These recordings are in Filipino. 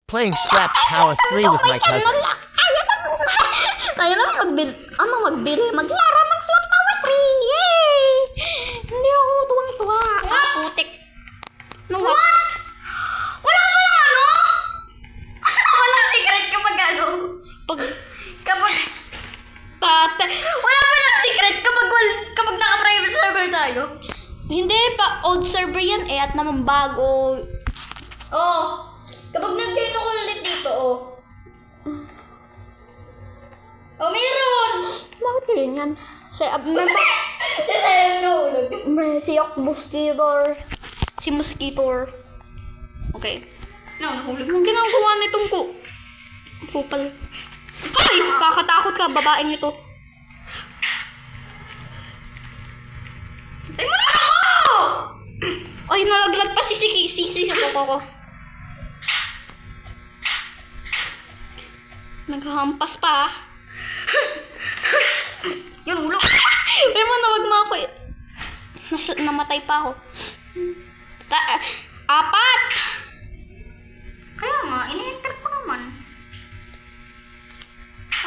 Playing Slap Tower 3 with my cousin. Kaya na magbili. Maglaro ng Slap Tower 3. Yay! Hindi ako tuwang-tuwa. Putik. No, what? Wala ba yung ano? Walang secret kapag ano? Wala ba yung secret kapag naka-private server tayo? Hindi pa. Old server yan eh. At naman bago. Oh. Kapag nag-join ako ulit dito, oh. Oh, meron! Bakit ganyan? Si Mosquitor. Si Mosquitor. Okay. No, nahulog. Ang ginagawa nitong kupal. Ay! Kakatakot ka, babaeng ito. Ay, wala ako! Ay, nalaglag pa si sa ko. Naghahampas pa. Yun, ulo. Ay mo, nawag mo ako. Namatay pa ako. 4! Kaya nga, ini-enter ko naman.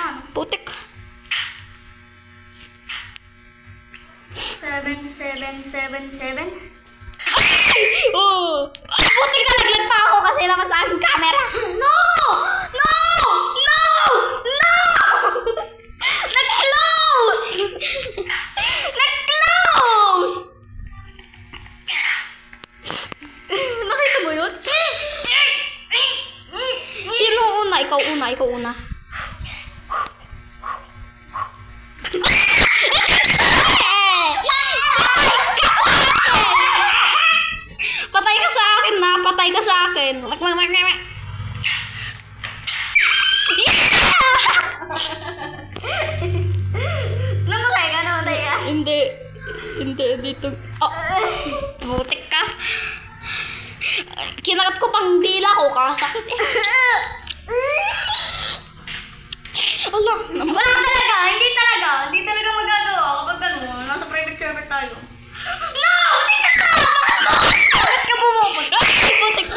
Ano? Putik. 7. Ay! Oh! Ay, putik, nalaglag pa ako kasi naman sa aking camera. No! Nag-close! Nakita mo yun? Sino una? Ikaw una. Patay ka sa akin. Namatay ka. Hindi dito. Oh, butik ka. Kinagat ko pang dila ko, kasakit eh. Wala talaga, hindi talaga magagawa kapag ano, nasa private server tayo. No! Hindi ka! Bakit ka bumupunta? Ay, butik.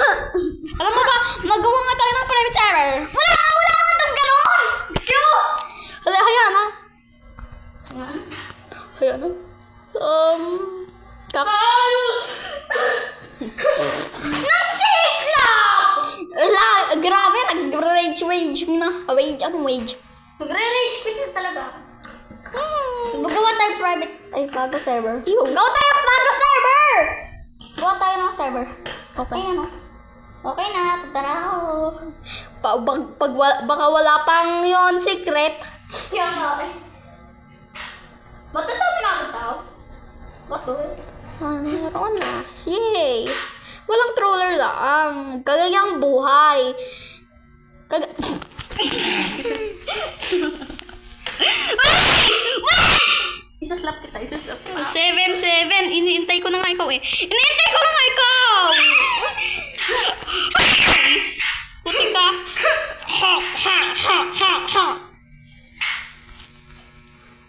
Alam mo ba, magawa nga tayo ng private server. Wala ka itong gano'n! Hayaan na. Grabe, nag-rage na. Wage. Nagre-rage quit na talaga. Magawa tayo private, bago server. Gawa tayo bago server! Gawa tayo ng server. Okay. Ayan o. Okay na, tara ako. Baka wala pang yon secret. Kaya nga eh. Ba't ito pinakataw? Ba't ito eh? Meron na. Yay! Walang troller lang. Kagayang buhay. Isaslap kita. 7. Iniintay ko na nga ikaw eh. Puti ka. Ha.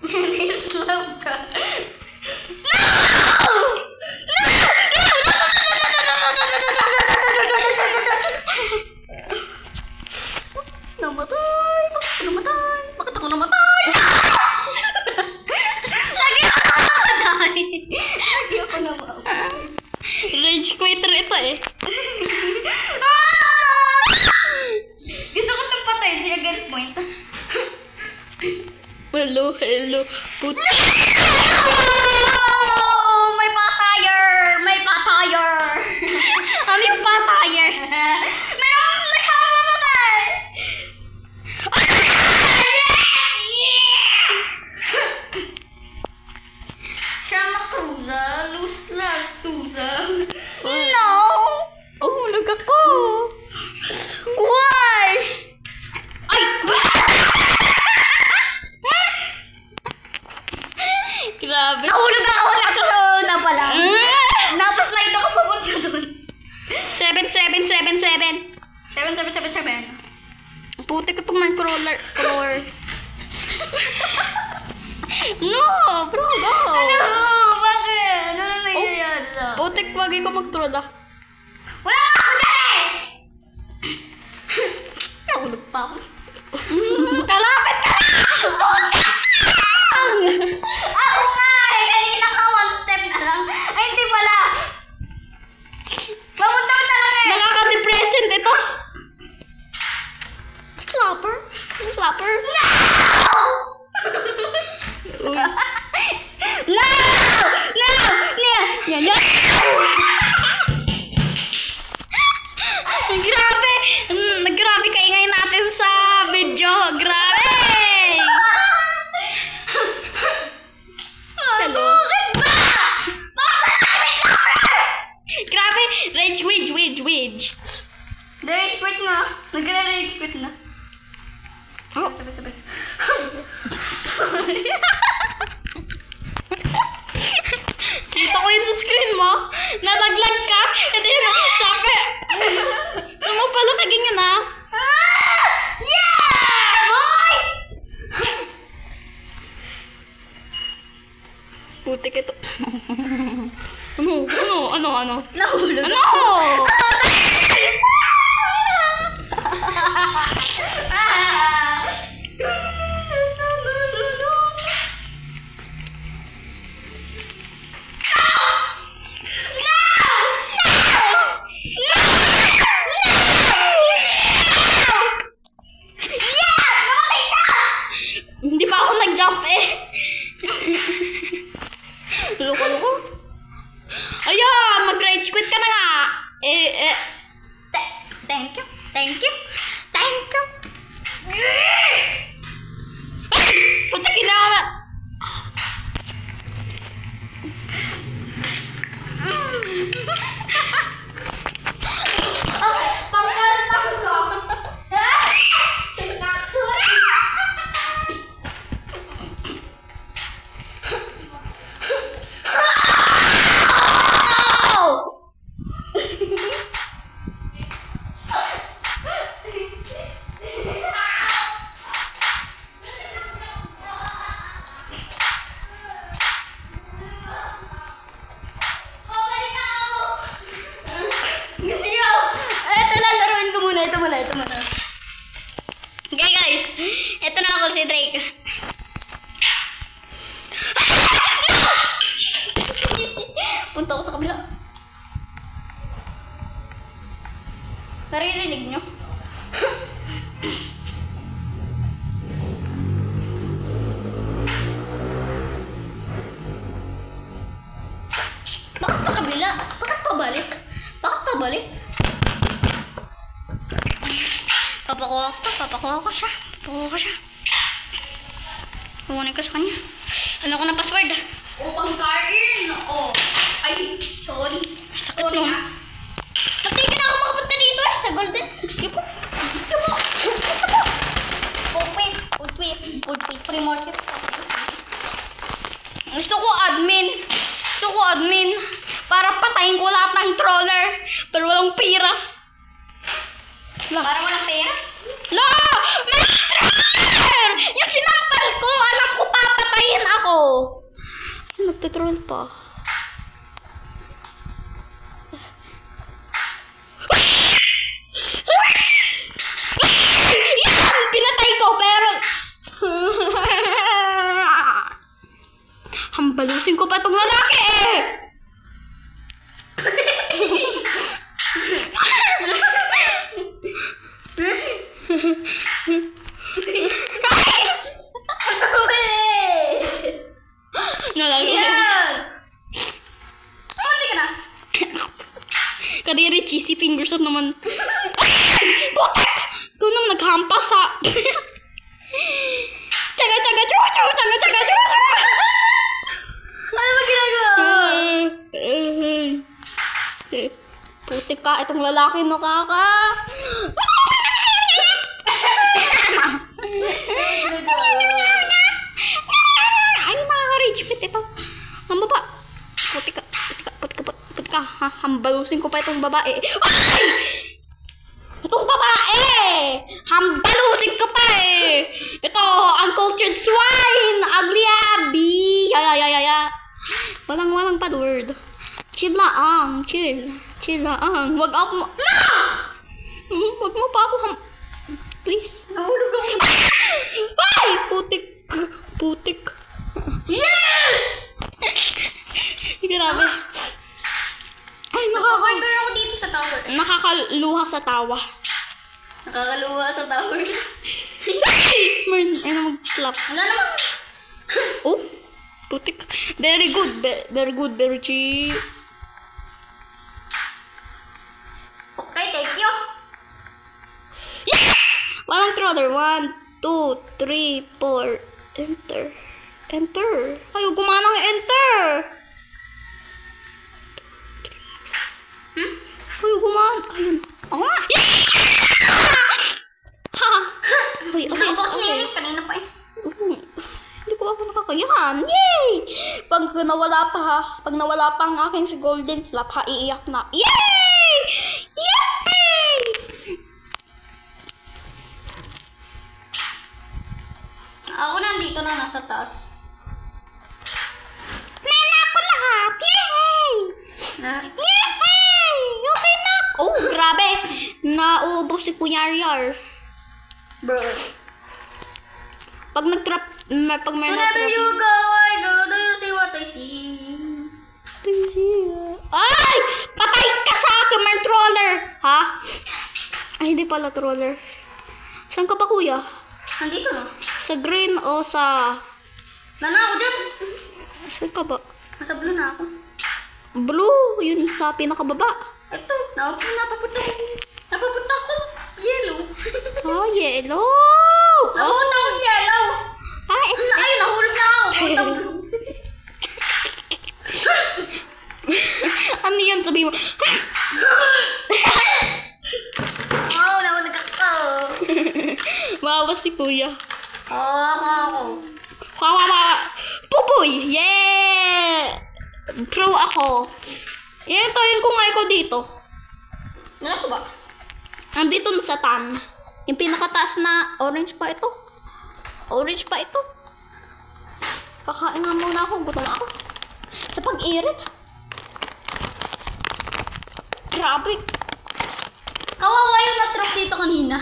Naislap ka. Namatay. Bakit ako namatay? Lagi ako namatay. Rage quitter ito eh. Gusto ko itong patayin siya against point. Hello. Puti. May patire. Ano yung patire? Meron nagpapapatay. Siya makruza. Tuza. No! Hulog ako. Why? Ay! Grabe. Nahulog ako. Nasusunod na pala. Napaslide ako papunta doon. 7. Puti ko itong microller. No, bro, go. Bakit? Ano nangyayari? Putik, wag ko mag-troll ah. Wala ako dyan eh! pa ako. Kalapit ka na! Ako nga eh! Kanina ka 1 step na lang. Ay, hindi pala. Mamunta mo talaga eh. Nakaka-depressant ito. Slapper? Slapper? No! No! No! No! Yan, yan. Grabe! Grabe kaingay natin sa video. Grabe! Hello? Bakit ba? Bakit grabe! Rage wage. Rage quit nga. Nagre-rage quit na. Oh. Sabi. Kita ko yun sa screen mo. Nalaglag ka. Hindi na. Sabi. Sumo pala naging yun ah. Yeah! Boy! Putik ito. Ano? Nahulog. Ano? Hindi pa ako nag-jump eh. Loko. Ayan, mag-rage quit ka na nga. Thank you. Putakin na ako na. Ito muna. Okay guys, ito na ako si Drake. Punta ako sa kabila. Naririnig nyo? Bakit pa kabila? Bakit pabalik? Papakuha ko siya. Kukunin ko sa kanya. Ano ko na password? Upang kain. Oh. Ay, sorry. Sakit nun. Natigil na ako makapunta dito eh. Sa golden. Sige po. Wait. Pre-market. Gusto ko admin. Para patayin ko lahat ng troller. Pero walang pera. Para walang pera? La! May troller! Yung sinampal ko, alam ko papatayin ako. Nagtitroll pa. Yan! Pinatay ko, pero... Hambalusin ko pa itong lalaki eh! Kadiri, cheesy fingers up naman. Butek! Ikaw naman naghampas sa... Tsaga! Ano ba ginagawa? Putik ka, itong lalaki no kaka. Ay, nakaka-rage quit ito. Ang baba. Putik ka. Hambalusin ko pa itong babae. Ay! Itong babae! Hambalusin ko pa eh! Ito, uncultured swine! Ugly abby! Yaya. Walang bad word. Chill lang. Chill lang. Wag mo pa ako Please. Nahulog ako. Ay! Putik. Yes! Grabe. Ay, Nakakain ako dito sa tower. nakakaluha sa tawa. Nakakaluwa sa tower. Ano mag-clap? Wala naman. Oh, putik. Very good. Very good. Very cheap. Okay, thank you. Yes! Walang trawler. 1, 2, 3, 4. Enter. Ayaw gumanang enter. Ayaw gumanang. Ayun. Oo nga. Ha! Okay. Nakapos na yun. Kanina pa eh. Hindi ko ako nakakayahan. Yay! Pag nawala pa ang aking si Golden Slap, iiyak na. Yay! Yay! Ako nandito na nasa taas. Mena ako lahat! Yay! Yay! Okay na! Oh, grabe! Nauubos si Kuya Aryar. Bro. Pag may Whenever na-trap... you go, I go. Do you see what I see? Ay! Patay ka sa akin, man troller! Ha? Ay, hindi pala troller. Saan ka ba, kuya? Nandito na. Sa green o sa... Nana ako dyan. Saan ka ba? Nasa blue na ako. Blue, yun sa pinakababa. Ito, napapunta ko. Yellow. Oh, yellow! Napunta ko yellow. Ay, Ay, nahulog na ako. Punta blue. ano yan? Sabi mo. Oh, nahulog ako. Mawa si kuya. Ako. Pupoy! Yeah! Pro ako. Tayin ko nga ikaw dito. Ano ko ba? Andito na sa tan. Yung pinakataas na orange pa ito. Orange pa ito. Kakain nga muna ako. Gutom ako. Sa pag-irit. Grabe. Kawawa yung na-trap dito kanina.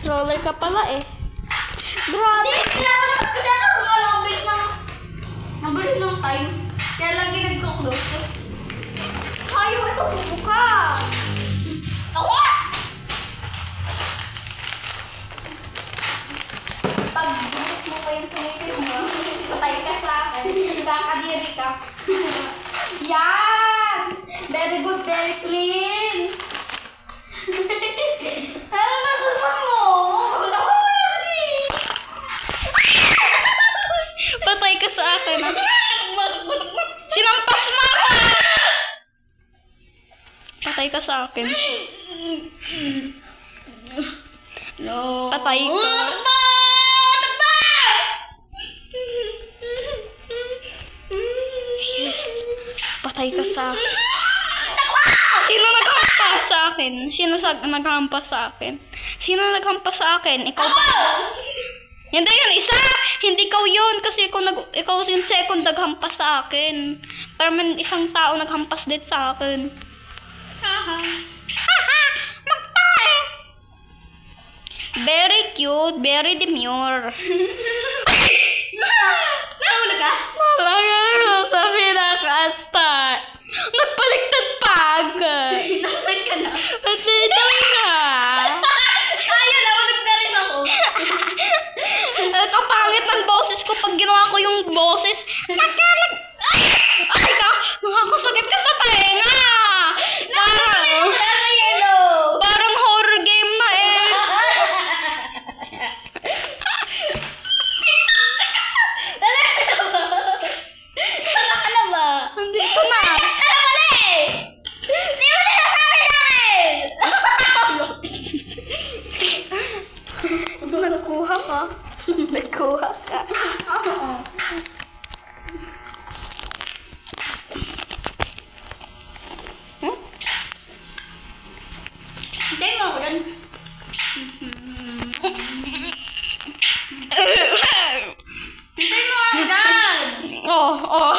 Troller ka pala eh. Grabe. Kasi ako nabilis ng time. Kaya lagi nagko-close. Ayaw ito bubuka. Ako nga! Pag bukos mo pa yung tumitin mo, patay ka sa akin. Kakadiri ka. Yan! Very good, very clean. Ano ba gusto mo? Patay ka sa akin. Sinampas mo ako! Patay ka sa akin. No. Patay ka. Yes. Patay ka sa akin. Sino naghampas sa akin? Naghampas sa akin? Sino naghampas sa akin? Ikaw ba? Hindi yun, isa! Hindi ikaw yun kasi ikaw yung second naghampas sa akin. Pero may isang tao naghampas din sa akin. Haha! Magtae! Very cute, very demure. Nahulog ka? Talaga sa pinaka-start. Nagpaligtad pa agad. Nasaan ka na? At dito ka. Ayun, nahulog na rin ako. Kapangit ng boses ko pag ginawa ko yung boses. Ay ka! Nakakasakit ka sa tenga! Nasa yellow. Parang horror game na eh. Saka na ba? Nandito na. Ano pala eh? Di mo sinasabi sa akin! Nagkuha ka. Nagkuha ka. Huh? Hintay mo ako dyan. Hintay mo ako dyan! Oh.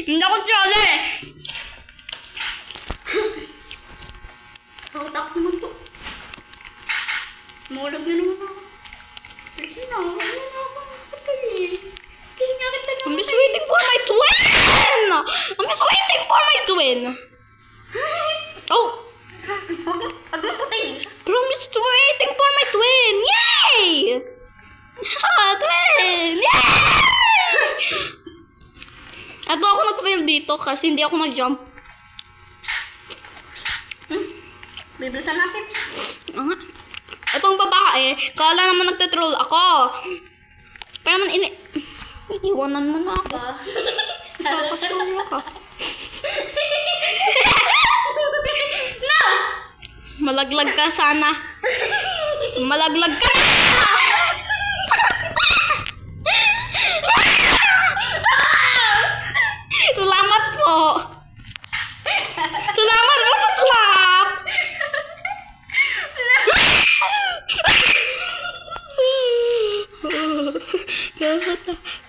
Hindi ako troller. Huwag Nakakatakot naman to. Mulag na naman ako. Kasi na, wala na ako nakapatay. Kaya nga kita naman. I'm just waiting for my twin! I'm just waiting for my twin! Oh! Huwag mo patayin siya. Pero I'm just waiting for my twin! Yay! Ha! Twin! Yay! Ato ako nag-fail dito kasi hindi ako nag-jump. Bibilisan natin. Itong babae, kala naman nagtitroll ako. Pero naman iwanan mo na ako. Nakakasuya ka. No! Malaglag ka sana. Malaglag ka na! Salamat po. Salamat po sa slap.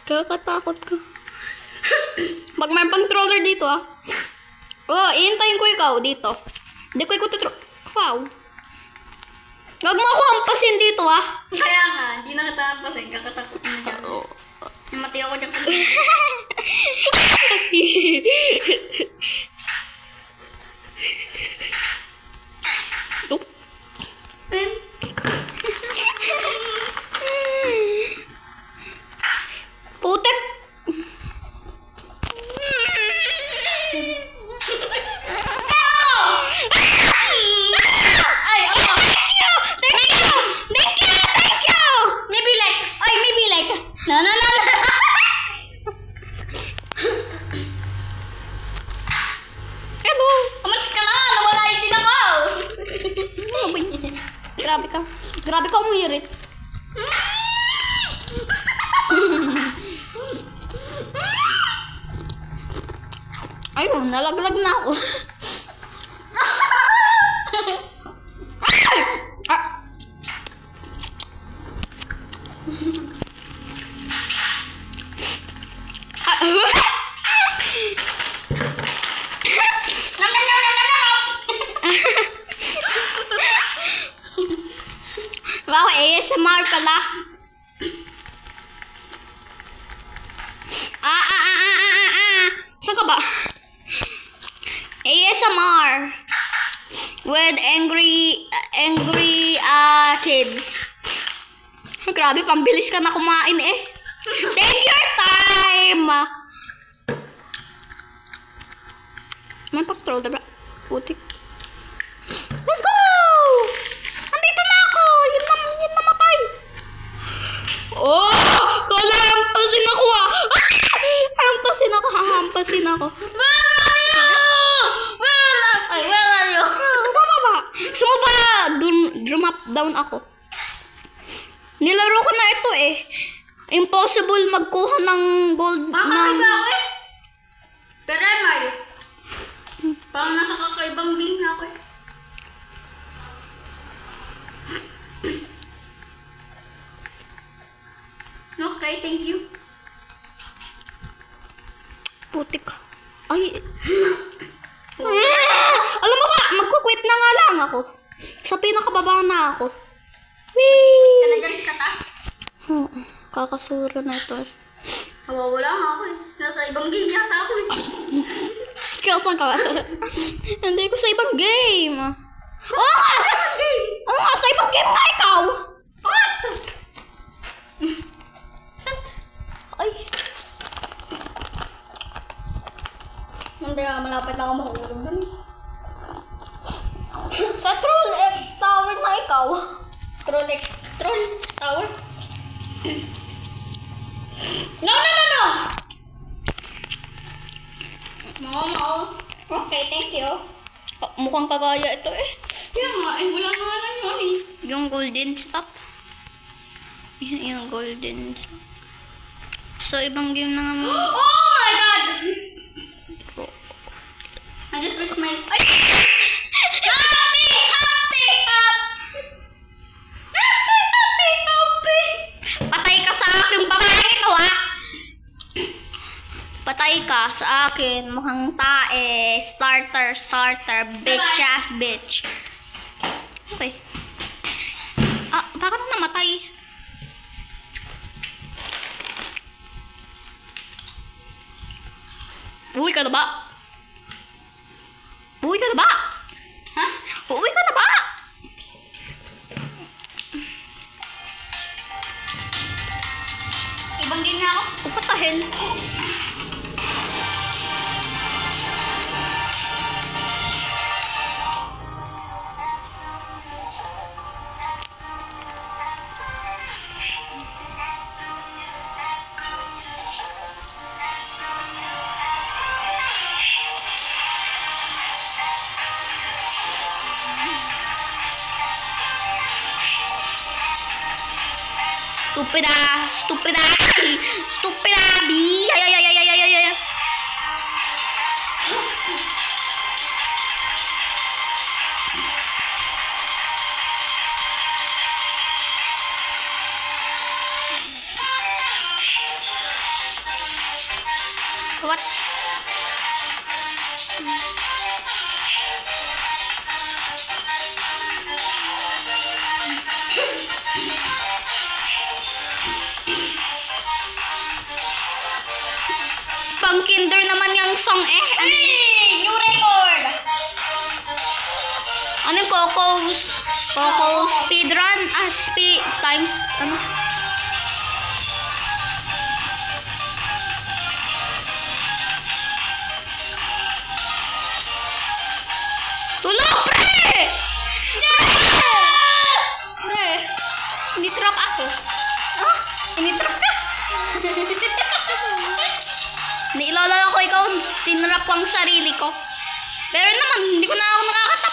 Kakatakot ka. Pag may pang-troller dito ah. Oh, iintayin ko ikaw dito. Hindi ko ikaw wow. Huwag mo ako hampasin dito ah. Kaya nga, hindi na kita hampasin. Kakatakot na dyan. Namati ako dyan. Oh. Putek. Ay, ako! Thank you! Maybe like. No. Ano? Umalis ka na! Nawala din ako! Grabe ka umirit. Ayun, nalaglag na ako. Wow, ASMR pala. Saan ka ba? ASMR with angry kids. Grabe, pambilis ka na kumain eh. Take your time. May pag-troll, diba? Putik. Let's go! Andito na ako! Yun namatay! Oh! Kala, hampasin ako ah! Hampasin ako. Where are you? Sama ba? Sama ba? Drum up down ako. Nilaro ko na ito eh. Impossible magkuha ng gold Baka ng... iba ako eh. Pero Mario. Parang nasa kakaibang game na ako eh. Okay, thank you. Putik. Ay. Alam mo ba, magkukwit na nga lang ako. Sa pinakababa na ako. Whee! Talagang katas. Kakasura na ito eh. Nawawala nga ako eh. Nasa ibang game yata ako eh. Saan ka ba? Hindi ko sa ibang game. Oo nga! Sa ibang game! Oo nga! Sa ibang game nga ikaw! What? Ay. Hindi malapit na ako mahulog dun eh. Sa Troll X Tower na ikaw. Troll Tower. No! No. Okay, thank you. Mukhang kagaya ito eh. Kaya nga, wala nga lang yun eh. Yung golden stop. Yung golden stop. So, ibang game na nga mo. Oh my God! I just wish my... Ay! Happy! Patay ka sa akin, babae ito ha! Patay ka sa akin, mukhang tae, starter, bitch ass bitch. dahil. Stupida, bi. Ay. What? Pang kinder naman yung song eh. Hey! New record! Anong Coco speedrun? Times, ano? Tulog, pre! Pre, hindi trap ako. Ah? Initrap ka? Nailala ko ikaw, tinrap ko ang sarili ko. Pero naman, hindi ko na ako nakakatrap